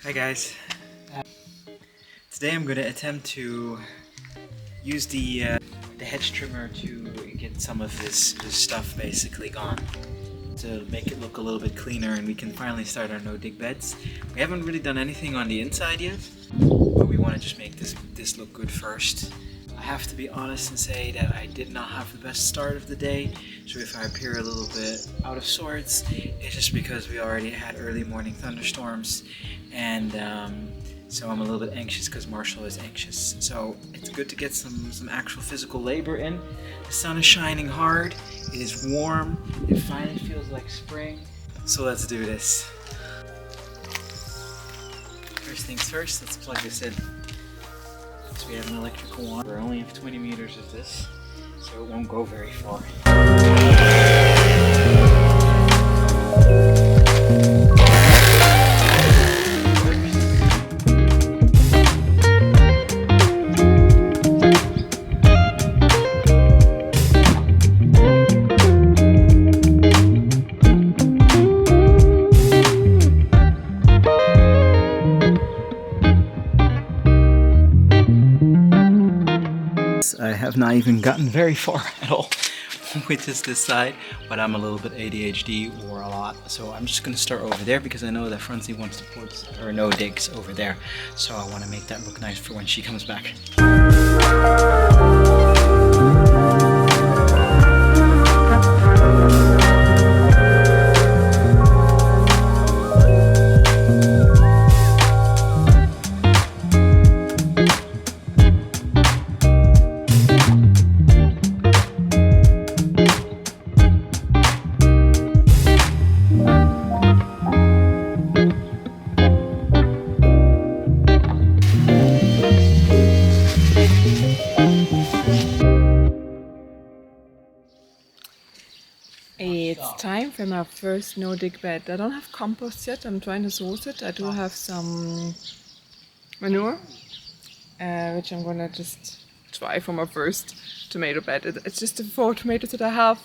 Hi guys. Today I'm going to attempt to use the hedge trimmer to get some of this stuff basically gone, to make it look a little bit cleaner and we can finally start our no-dig beds. We haven't really done anything on the inside yet, but we want to just make this look good first. I have to be honest and say that I did not have the best start of the day, so if I appear a little bit out of sorts, it's just because we already had early morning thunderstorms, and so I'm a little bit anxious because Marshall is anxious. So it's good to get some actual physical labor in. The sun is shining hard, it is warm, it finally feels like spring, so let's do this. First things first, let's plug this in. So we have an electrical one. We only have 20 meters of this, so it won't go very far. I have not even gotten very far at all with this side, but I'm a little bit ADHD or a lot, so I'm just going to start over there because I know that Franzi wants to put her no digs over there, so I want to make that look nice for when she comes back. It's time for my first no-dig bed. I don't have compost yet, I'm trying to source it. I do have some manure, which I'm gonna just try for my first tomato bed. It's just the 4 tomatoes that I have.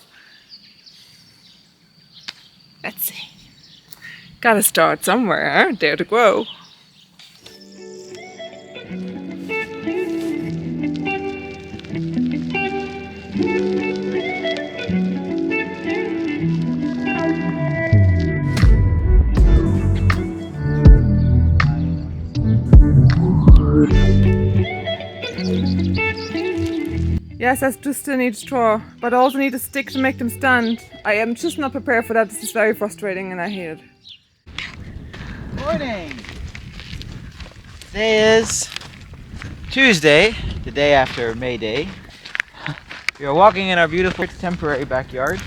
Let's see. Gotta start somewhere, huh? Dare to grow. Yes, I do still need straw, but I also need a stick to make them stand. I am just not prepared for that. This is very frustrating and I hate it. Morning! Today is Tuesday, the day after May Day. We are walking in our beautiful temporary backyard,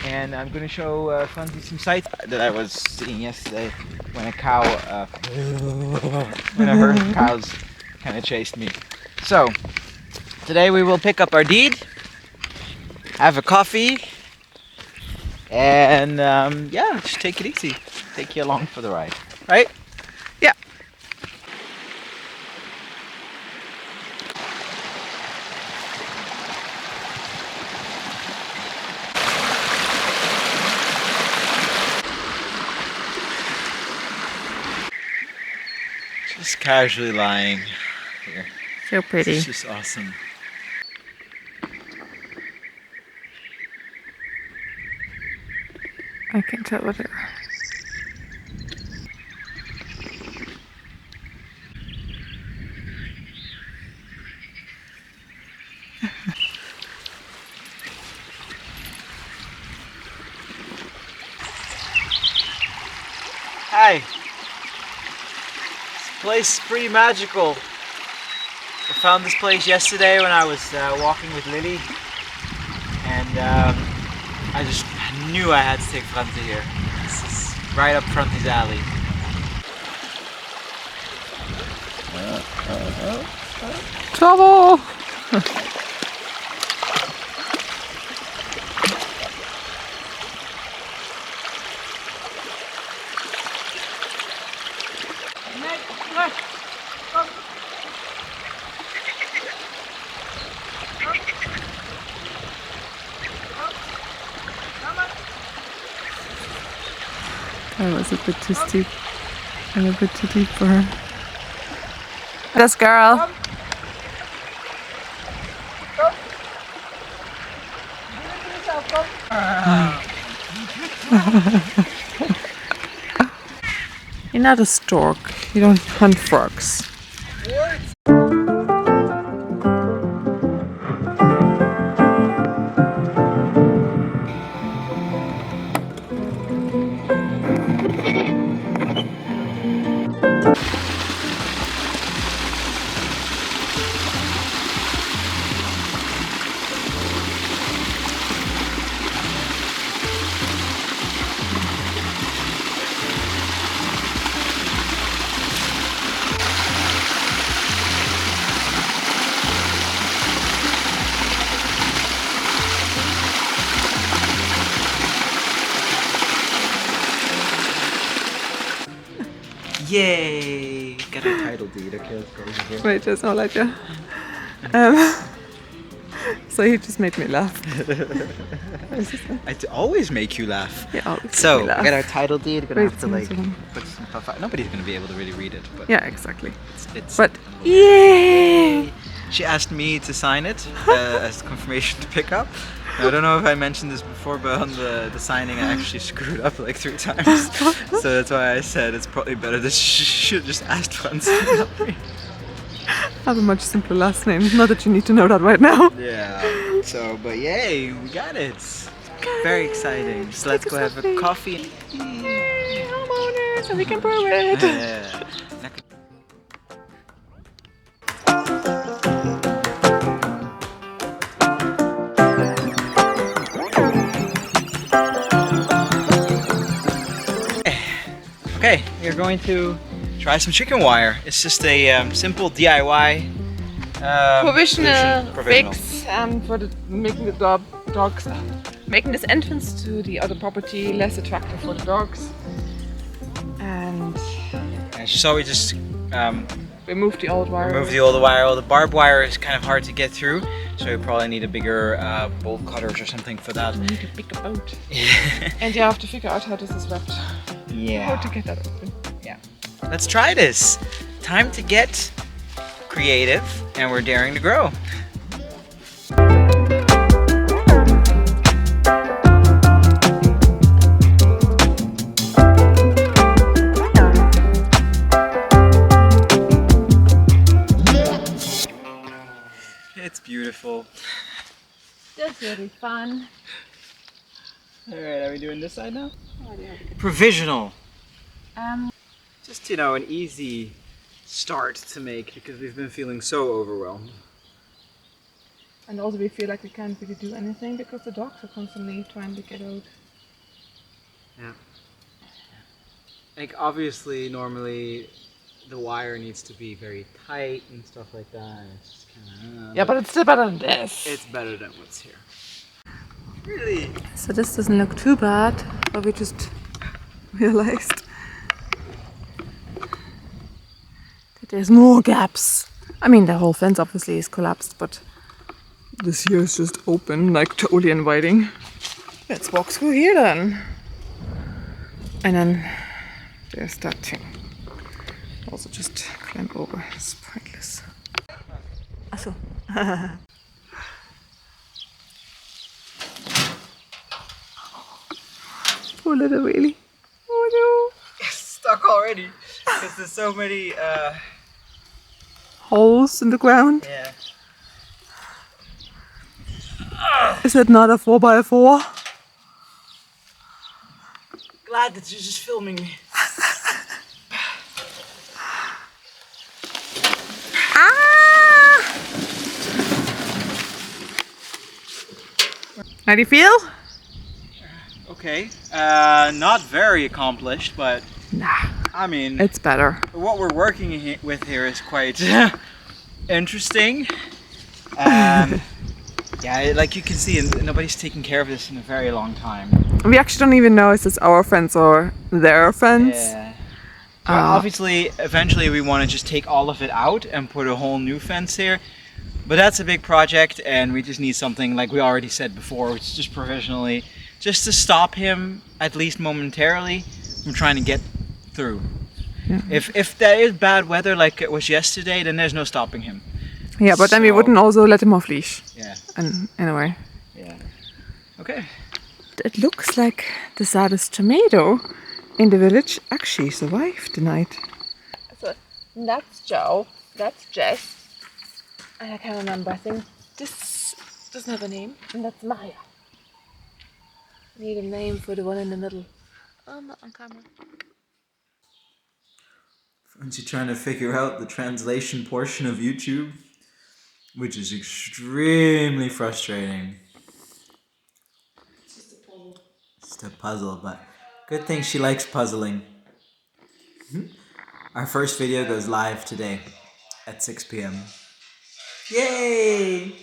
and I'm going to show Franzi some sights that I was seeing yesterday when a cow, when a herd of cows kind of chased me. So, today we will pick up our deed, have a coffee, and yeah, just take it easy. Take you along for the ride, right? Yeah. Just casually lying here. So pretty. It's just awesome. I can tell what it is. Hi! This place is pretty magical. I found this place yesterday when I was walking with Lily, and I just knew I had to take Franzi here. This is right up Franzi's alley. Trouble! That was a bit too steep. And a bit too deep for her. This girl. You're not a stork. You don't hunt frogs. Yay! Got a title deed. Okay, let's go over here. Wait, there's no light, yeah. So he just made me laugh. I always make you laugh. Yeah, always So, make me laugh. we got our title deed. We're gonna Wait, have to like so long. put some stuff out. Nobody's gonna be able to really read it, but Yeah, exactly. it's But yay! she asked me to sign it as confirmation to pick up. Now, I don't know if I mentioned this before, but on the signing I actually screwed up like 3 times. So that's why I said it's probably better that she should just ask Franzi. I have a much simpler last name. Not that you need to know that right now. Yeah. So, but yay, we got it. Very exciting. So let's go have a coffee. Yay, homeowners, so we can prove it. Yeah. Okay, we're going to try some chicken wire. It's just a simple DIY Provisional provisional. fix for making the dogs, making this entrance to the other property less attractive for the dogs. And So we just remove the old wire. remove the old wire. All the barbed wire is kind of hard to get through, so we probably need a bigger bolt cutters or something for that. We need a bigger boat. And you have to figure out how this is wrapped. How to get that open. Yeah. Let's try this. Time to get creative, and we're daring to grow. It's beautiful. That's really fun. Alright, are we doing this side now? Provisional. Just, an easy start to make because we've been feeling so overwhelmed. And also we feel like we can't really do anything because the dogs are constantly trying to get out. Yeah. Like, obviously, normally the wire needs to be very tight and stuff like that. It's just kinda, Yeah, but it's still better than this. it's better than what's here. Really? So this doesn't look too bad, but we just realized that there's more gaps. I mean, the whole fence obviously is collapsed, but this here is just open, like totally inviting. Let's walk through here then. And then there's that thing. Also just climb over, it's pointless. Achso. Poor little wheelie. Oh no. It's stuck already because there's so many. Holes in the ground. Yeah. Is it not a 4x4? Glad that you're just filming me. Ah! How do you feel? Okay. Not very accomplished, but Nah, I mean, it's better. what we're working with here is quite interesting. Yeah, like you can see, nobody's taken care of this in a very long time. We actually don't even know if it's our fence or their fence. Yeah. Well, obviously, eventually we want to just take all of it out and put a whole new fence here. But that's a big project, and we just need something, like we already said before, it's just provisionally, just to stop him, at least momentarily, from trying to get through. Yeah. If there is bad weather like it was yesterday, then there's no stopping him. Yeah, but then we So- wouldn't also let him off leash. Yeah. And anyway, Yeah. Okay. it looks like the saddest tomato in the village actually survived the night. So that's Joe, that's Jess, and I can't remember. I think this doesn't have a name, and that's Maya. Need a name for the one in the middle. Oh, not on camera. Franzi trying to figure out the translation portion of YouTube, which is extremely frustrating. It's just a puzzle, but good thing she likes puzzling. Our first video goes live today at 6 p.m. Yay!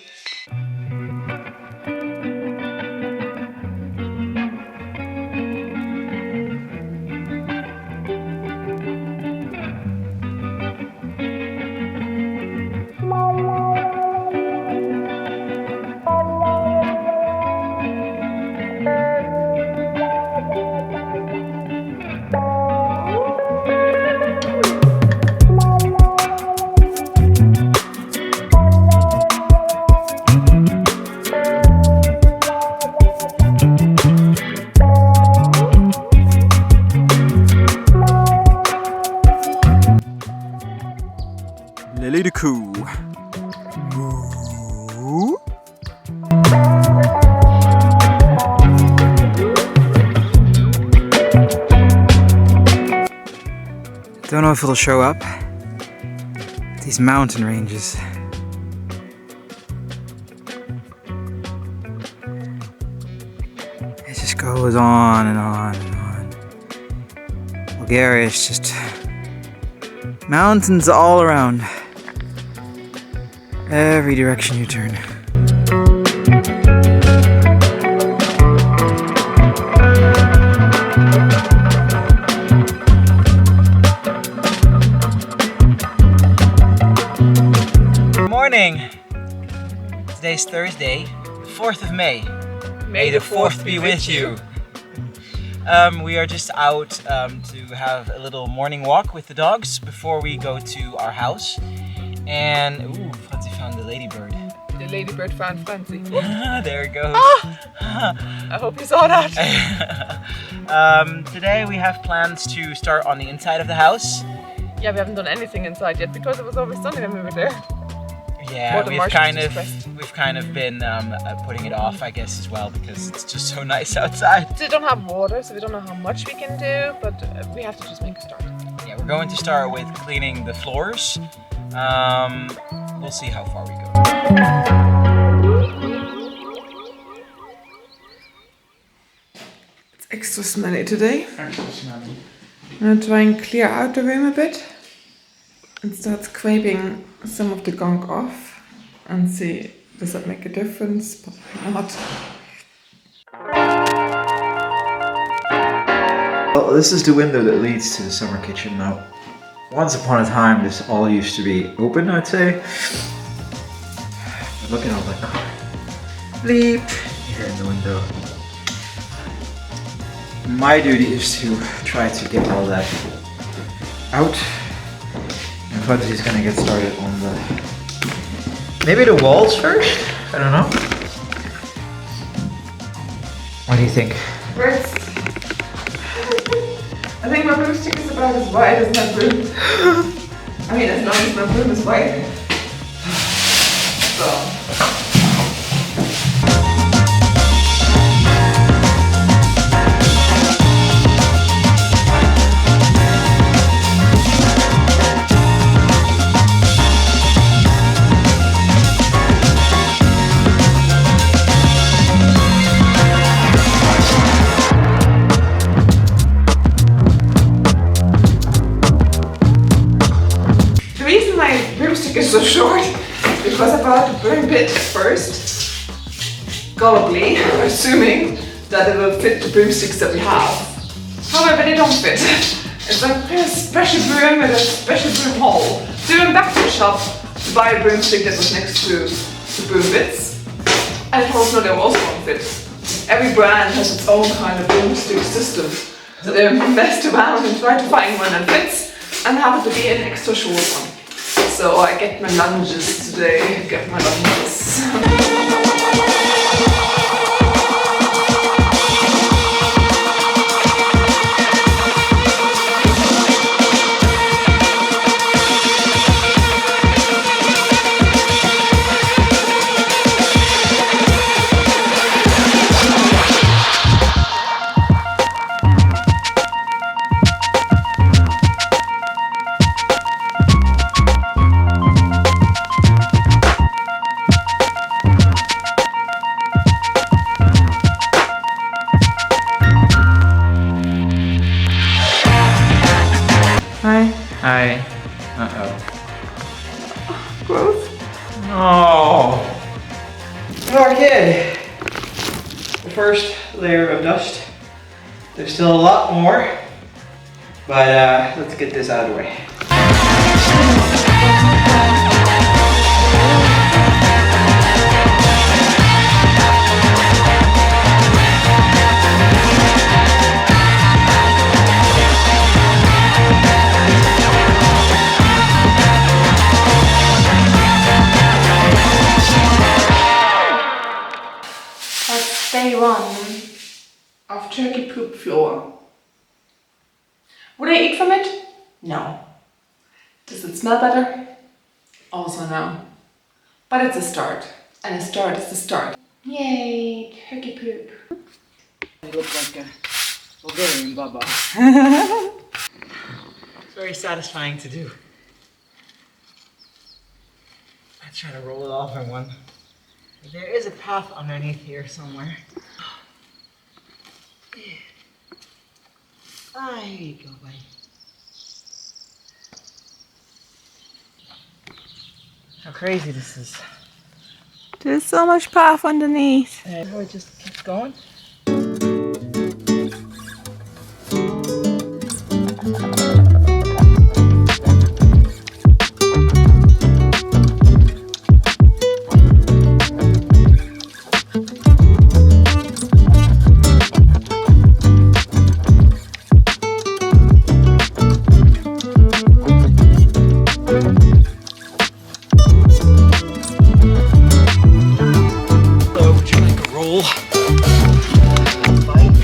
Lily the Coo. Moo. Don't know if it'll show up. These mountain ranges. It just goes on and on and on. Bulgaria is just mountains all around. Every direction you turn. Good morning. Today's Thursday, the 4th of May. May the 4th be with you. We are just out to have a little morning walk with the dogs before we go to our house. And, ooh, Franzi found the ladybird. The ladybird found Franzi. There it goes. I hope you saw that. Today we have plans to start on the inside of the house. Yeah, we haven't done anything inside yet because it was always sunny when we were there. Yeah, the we've Martians kind just of pressed. been putting it off, I guess, as well, because it's just so nice outside. We don't have water, so we don't know how much we can do, but we have to just make a start. Yeah, we're going to start with cleaning the floors. We'll see how far we go. It's extra smelly today. I'm gonna try and clear out the room a bit and start scraping some of the gunk off and see, does that make a difference? Probably not. Well, this is the window that leads to the summer kitchen now. Once upon a time, this all used to be open, I'd say. But look at all that bleep here in the window. My duty is to try to get all that out. And Franzi's gonna get started on maybe the walls first? I don't know. What do you think? First, I think my broomstick is about as wide as my broom. I mean, as long as my broom is wide. So. Is so short because I bought the broom bit first, probably assuming that it will fit the broomsticks that we have. However, they don't fit. It's like a special broom with a special broom hole. So we went back to the shop to buy a broomstick that was next to the broom bits, and it told no, they also won't fit. Every brand has its own kind of broomstick system, so they messed around and tried to find one that fits. and happen to be an extra short one. So I get my lunges today. Get my lunges. Hi. Hi. Uh-oh. Gross. Oh. Okay. The first layer of dust. There's still a lot more, but let's get this out of the way. That's day one of turkey poop floor. Would I eat from it? No. Does it smell better? Also no. But it's a start. And a start is the start. Yay, turkey poop. I look like a Bulgarian baba. It's very satisfying to do. I try to roll it off in one. There is a path underneath here somewhere. Ah, here you go, buddy. How crazy this is. There's so much path underneath. And it just keeps going. So, would you like a roll? Bite.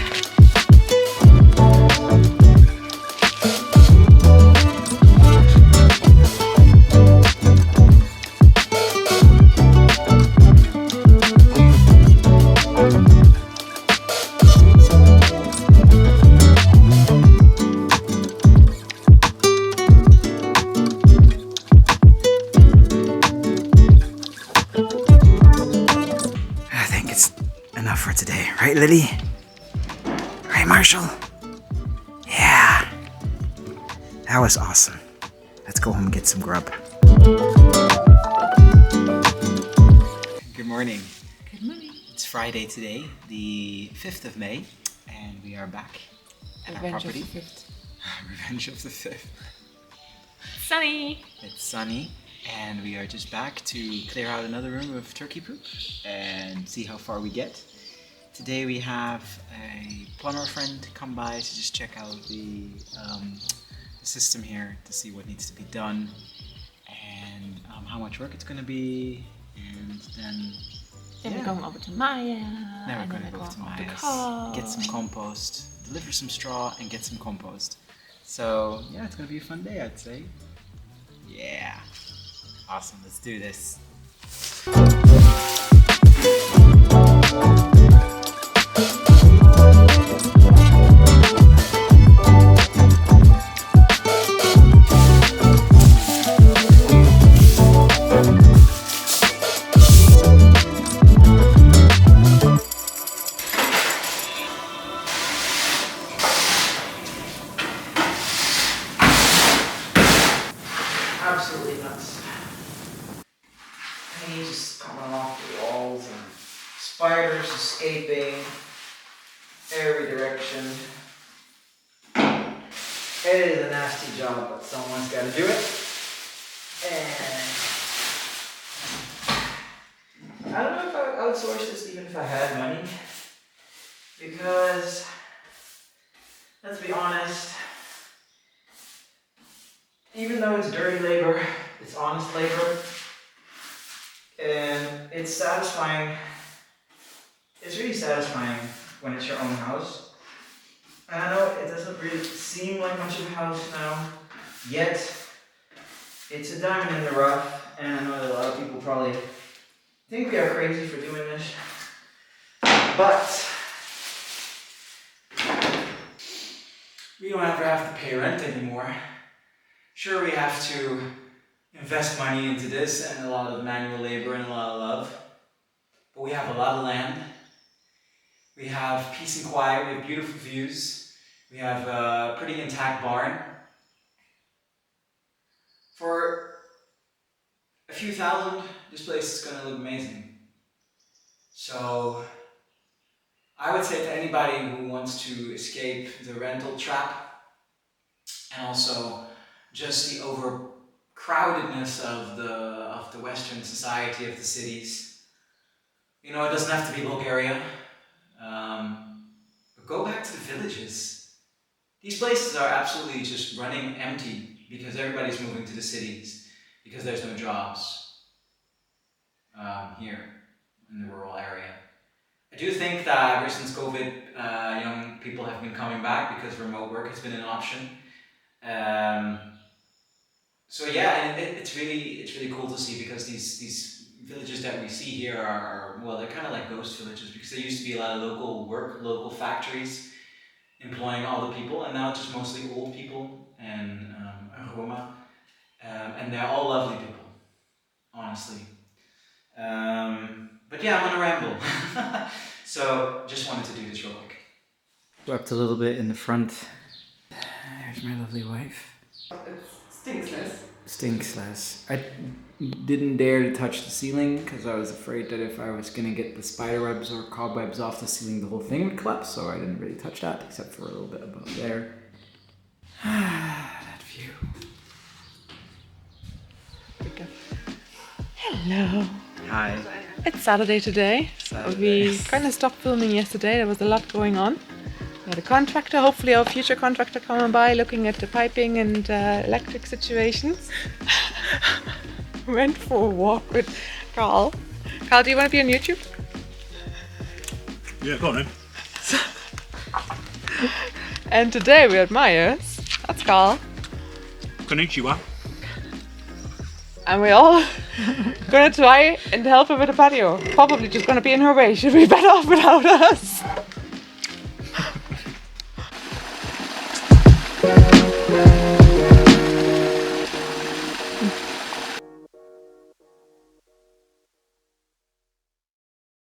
I think it's enough for today, right, Lily? Right, Marshall? Yeah. That was awesome. Let's go home and get some grub. Good morning. Good morning. It's Friday today, the 5th of May, and we are back at our property. Revenge of the 5th. Sunny. It's sunny, and we are just back to clear out another room of turkey poop and see how far we get. Today we have a plumber friend come by to just check out the system here to see what needs to be done and how much work it's going to be, and then We're going over to Maya. then we're going to go to Maya's, get some compost, deliver some straw, and get some compost. So yeah, it's going to be a fun day, I'd say. Yeah. Awesome, let's do this. Absolutely nuts. Paint just coming off the walls and spiders escaping every direction. It is a nasty job, but someone's got to do it. And I don't know if I would outsource this even if I had money, because let's be honest, though it's dirty labor, it's honest labor. And it's satisfying. It's really satisfying when it's your own house. And I know it doesn't really seem like much of a house now, yet it's a diamond in the rough, and I know that a lot of people probably think we are crazy for doing this, but we don't ever have to pay rent anymore. Sure, we have to invest money into this and a lot of manual labor and a lot of love, but we have a lot of land. We have peace and quiet, we have beautiful views, we have a pretty intact barn. For a few thousand, this place is going to look amazing. So I would say to anybody who wants to escape the rental trap and also just the overcrowdedness of the Western society of the cities, you know, it doesn't have to be Bulgaria. But go back to the villages. These places are absolutely just running empty because everybody's moving to the cities because there's no jobs here in the rural area. I do think that ever since COVID, young people have been coming back because remote work has been an option. So yeah, and it's really cool to see because these villages that we see here are well, they're kind of like ghost villages because there used to be a lot of local work, local factories employing all the people, and now it's just mostly old people and Roma, and they're all lovely people, honestly. But yeah, I'm on a ramble, so just wanted to do this real quick. Swept a little bit in the front. There's my lovely wife. Stinks less. Stinks less. I didn't dare to touch the ceiling because I was afraid that if I was going to get the spider webs or cobwebs off the ceiling, the whole thing would collapse, so I didn't really touch that except for a little bit above there. That view. Hello. Hi. It's Saturday today. Saturday. We kind of stopped filming yesterday. There was a lot going on. We had a contractor, hopefully our future contractor, coming by looking at the piping and electric situations. Went for a walk with Carl. Carl, do you want to be on YouTube? Yeah, go on then. And today we're at Myers. That's Carl. Konnichiwa. And we're all gonna try and help her with the patio. Probably just gonna be in her way. She'll be better off without us.